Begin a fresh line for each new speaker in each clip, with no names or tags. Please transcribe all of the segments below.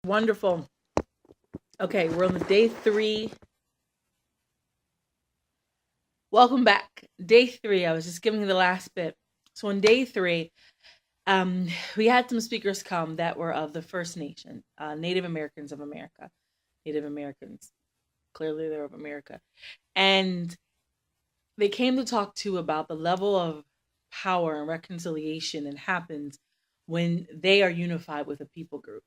Wonderful. Okay, we're on the day 3. Welcome back. Day 3. I was just giving you the last bit. So on day 3, we had some speakers come that were of the First Nation, Native Americans of America. Native Americans. Clearly they're of America. And they came to talk to about the level of power and reconciliation that happens when they are unified with a people group.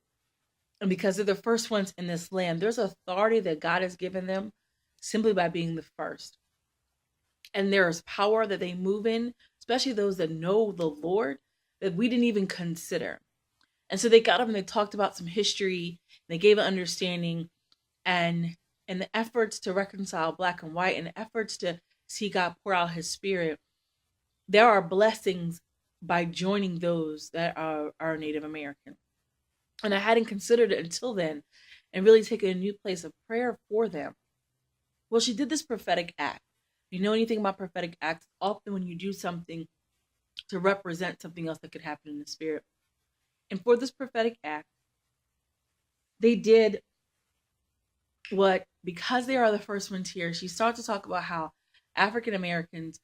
And because they're the first ones in this land, there's authority that God has given them simply by being the first. And there is power that they move in, especially those that know the Lord, that we didn't even consider. And so they got up and they talked about some history, and they gave an understanding, and the efforts to reconcile black and white, and the efforts to see God pour out his spirit. There are blessings by joining those that are Native American. And I hadn't considered it until then, and really taken a new place of prayer for them. Well, she did this prophetic act. If you know anything about prophetic acts, often when you do something to represent something else that could happen in the spirit. And for this prophetic act, they did what, because they are the first ones here, she started to talk about how African Americans,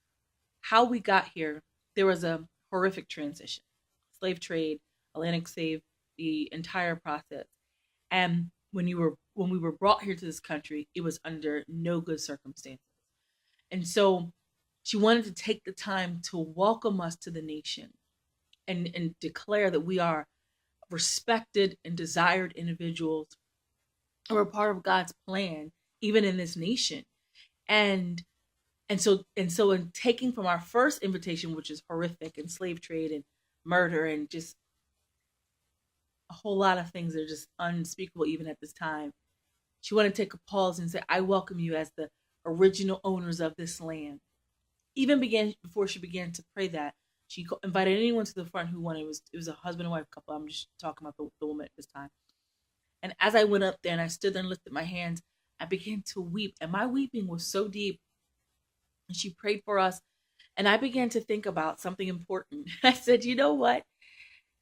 how we got here, there was a horrific transition. Slave trade, Atlantic slave, the entire process. And when we were brought here to this country, it was under no good circumstances. And so she wanted to take the time to welcome us to the nation and declare that we are respected and desired individuals who are part of God's plan, even in this nation. And so in taking from our first invitation, which is horrific, and slave trade and murder and just a whole lot of things that are just unspeakable even at this time, she wanted to take a pause and say, I welcome you as the original owners of this land. Even before she began to pray that, she invited anyone to the front who wanted. It was a husband and wife couple. I'm just talking about the woman at this time. And as I went up there and I stood there and lifted my hands, I began to weep. And my weeping was so deep. And she prayed for us. And I began to think about something important. I said, you know what?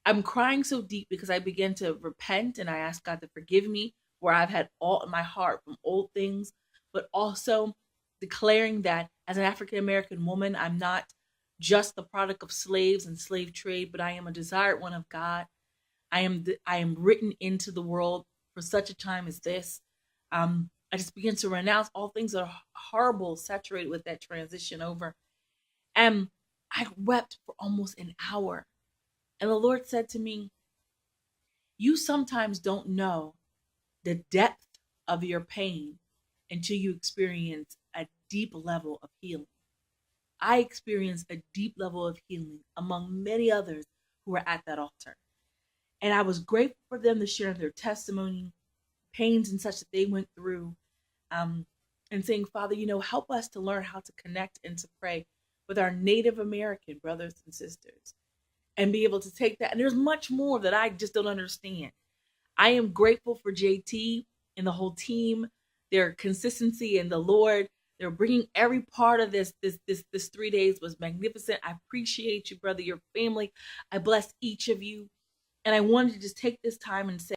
I'm crying so deep because I began to repent and I asked God to forgive me where I've had all in my heart from old things, but also declaring that as an African American woman, I'm not just the product of slaves and slave trade, but I am a desired one of God. I am written into the world for such a time as this. I just began to renounce all things that are horrible, saturated with that transition over. And I wept for almost an hour. And the Lord said to me, you sometimes don't know the depth of your pain until you experience a deep level of healing. I experienced a deep level of healing among many others who were at that altar. And I was grateful for them to share their testimony, pains and such that they went through, and saying, Father, help us to learn how to connect and to pray with our Native American brothers and sisters and be able to take that. And there's much more that I just don't understand. I am grateful for JT and the whole team, their consistency in the Lord. They're bringing every part of this 3 days was magnificent. I appreciate you, brother, your family. I bless each of you. And I wanted to just take this time and say,